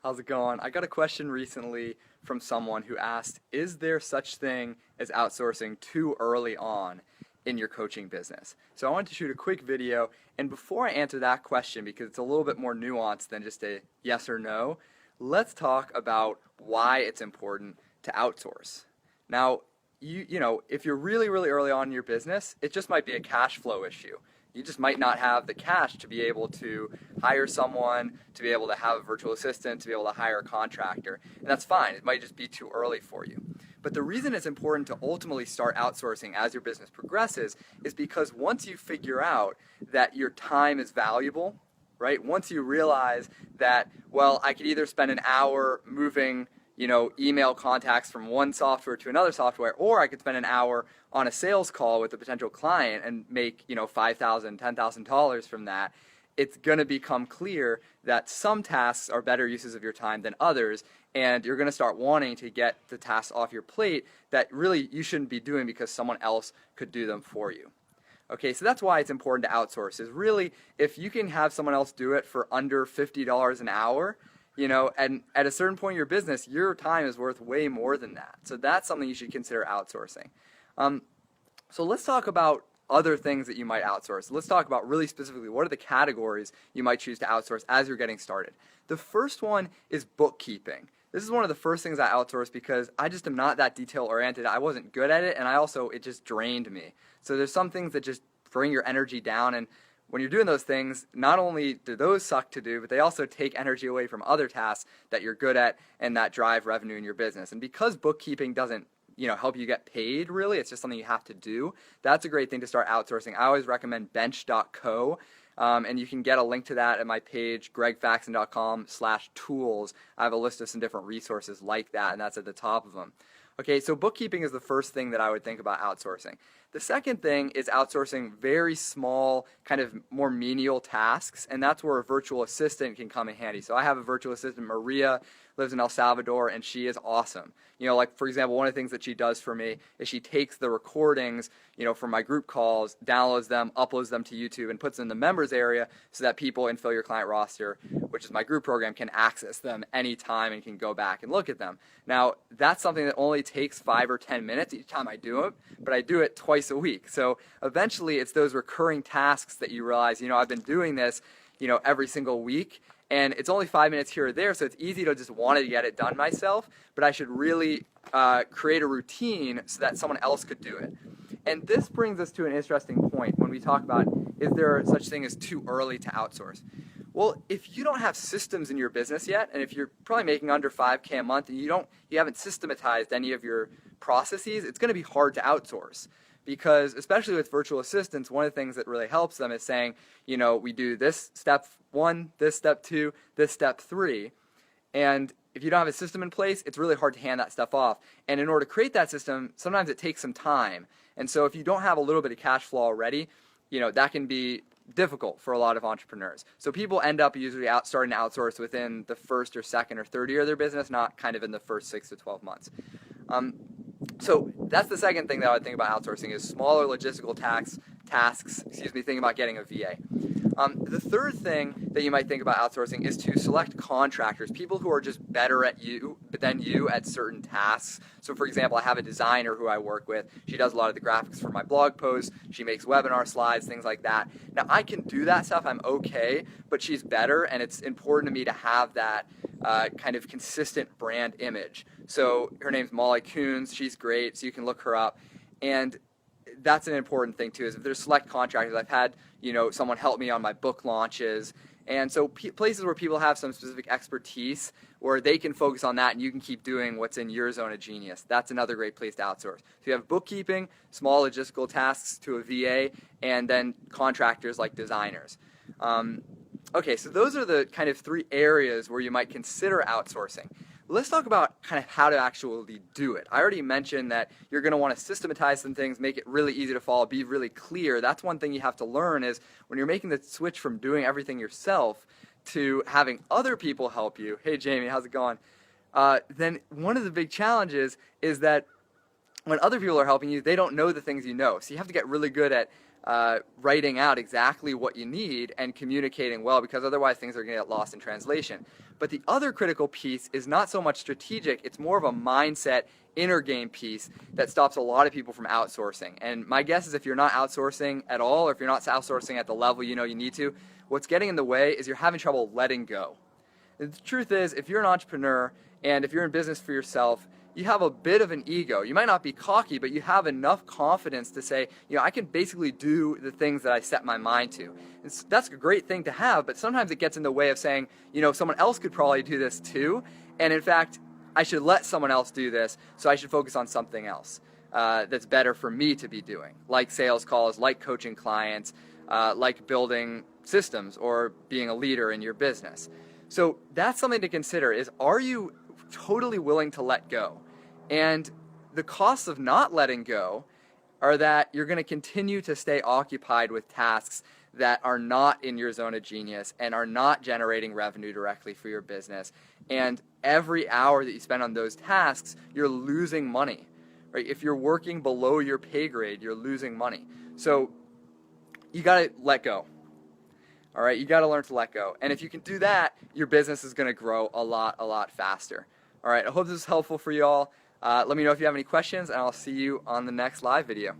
How's it going? I got a question recently from someone who asked, is there such thing as outsourcing too early on in your coaching business? So I wanted to shoot a quick video, and before I answer that question, because it's a little bit more nuanced than just a yes or no, let's talk about why it's important to outsource. Now, if you're really, really early on in your business, it just might be a cash flow issue. You just might not have the cash to be able to hire someone, to be able to have a virtual assistant, to be able to hire a contractor. And that's fine. It might just be too early for you. But the reason it's important to ultimately start outsourcing as your business progresses is because once you figure out that your time is valuable, right? Once you realize that, well, I could either spend an hour moving email contacts from one software to another software, or I could spend an hour on a sales call with a potential client and make, $5,000, $10,000 from that. It's going to become clear that some tasks are better uses of your time than others, and you're going to start wanting to get the tasks off your plate that really you shouldn't be doing because someone else could do them for you. Okay, so that's why it's important to outsource, is really if you can have someone else do it for under $50 an hour, and at a certain point in your business, your time is worth way more than that. So that's something you should consider outsourcing. So let's talk about other things that you might outsource. Let's talk about really specifically what are the categories you might choose to outsource as you're getting started. The first one is bookkeeping. This is one of the first things I outsource because I just am not that detail oriented. I wasn't good at it, and it just drained me. So there's some things that just bring your energy down, and when you're doing those things, not only do those suck to do, but they also take energy away from other tasks that you're good at and that drive revenue in your business. And because bookkeeping doesn't help you get paid, really, it's just something you have to do, that's a great thing to start outsourcing. I always recommend bench.co, and you can get a link to that at my page, gregfaxon.com/tools. I have a list of some different resources like that, and that's at the top of them. Okay, so bookkeeping is the first thing that I would think about outsourcing. The second thing is outsourcing very small, kind of more menial tasks, and that's where a virtual assistant can come in handy. So I have a virtual assistant, Maria, lives in El Salvador, and she is awesome. Like, for example, one of the things that she does for me is she takes the recordings, from my group calls, downloads them, uploads them to YouTube, and puts them in the members area so that people in Fill Your Client Roster, which is my group program, can access them anytime and can go back and look at them. Now, that's something that only takes 5 or 10 minutes each time I do it, but I do it twice a week. So eventually it's those recurring tasks that you realize, I've been doing this, every single week, and it's only 5 minutes here or there, so it's easy to just want to get it done myself, but I should really create a routine so that someone else could do it. And this brings us to an interesting point when we talk about, is there such thing as too early to outsource? Well, if you don't have systems in your business yet, and if you're probably making under $5,000 a month and you haven't systematized any of your processes, it's going to be hard to outsource. Because especially with virtual assistants, one of the things that really helps them is saying, we do this step 1, this step 2, this step 3. And if you don't have a system in place, it's really hard to hand that stuff off. And in order to create that system, sometimes it takes some time. And so if you don't have a little bit of cash flow already, that can be difficult for a lot of entrepreneurs. So people end up usually starting to outsource within the first or second or third year of their business, not kind of in the first 6 to 12 months. So that's the second thing that I would think about outsourcing is smaller logistical tasks, thinking about getting a VA. The third thing that you might think about outsourcing is to select contractors, people who are just better than you at certain tasks. So for example, I have a designer who I work with. She does a lot of the graphics for my blog posts. She makes webinar slides, things like that. Now I can do that stuff, I'm okay, but she's better, and it's important to me to have that kind of consistent brand image. So her name's Molly Coons. She's great, so you can look her up. And that's an important thing too, is if there's select contractors. I've had someone help me on my book launches, and so places where people have some specific expertise where they can focus on that and you can keep doing what's in your zone of genius. That's another great place to outsource. So you have bookkeeping, small logistical tasks to a VA, and then contractors like designers. Okay, so those are the kind of 3 areas where you might consider outsourcing. Let's talk about kind of how to actually do it. I already mentioned that you're going to want to systematize some things, make it really easy to follow, be really clear. That's one thing you have to learn is when you're making the switch from doing everything yourself to having other people help you. Hey, Jamie, how's it going? Then one of the big challenges is that when other people are helping you, they don't know the things you know. So you have to get really good at writing out exactly what you need and communicating well, because otherwise things are going to get lost in translation. But the other critical piece is not so much strategic, it's more of a mindset, inner game piece that stops a lot of people from outsourcing. And my guess is if you're not outsourcing at all, or if you're not outsourcing at the level you know you need to, what's getting in the way is you're having trouble letting go. And the truth is, if you're an entrepreneur and if you're in business for yourself, you have a bit of an ego. You might not be cocky, but you have enough confidence to say, I can basically do the things that I set my mind to. That's a great thing to have, but sometimes it gets in the way of saying, someone else could probably do this too, and in fact, I should let someone else do this, so I should focus on something else that's better for me to be doing, like sales calls, like coaching clients, like building systems, or being a leader in your business. So that's something to consider, is are you totally willing to let go? And the costs of not letting go are that you're going to continue to stay occupied with tasks that are not in your zone of genius and are not generating revenue directly for your business. And every hour that you spend on those tasks, you're losing money. Right? If you're working below your pay grade, you're losing money. So you got to let go. All right, you got to learn to let go. And if you can do that, your business is going to grow a lot faster. All right, I hope this is helpful for you all. Let me know if you have any questions, and I'll see you on the next live video.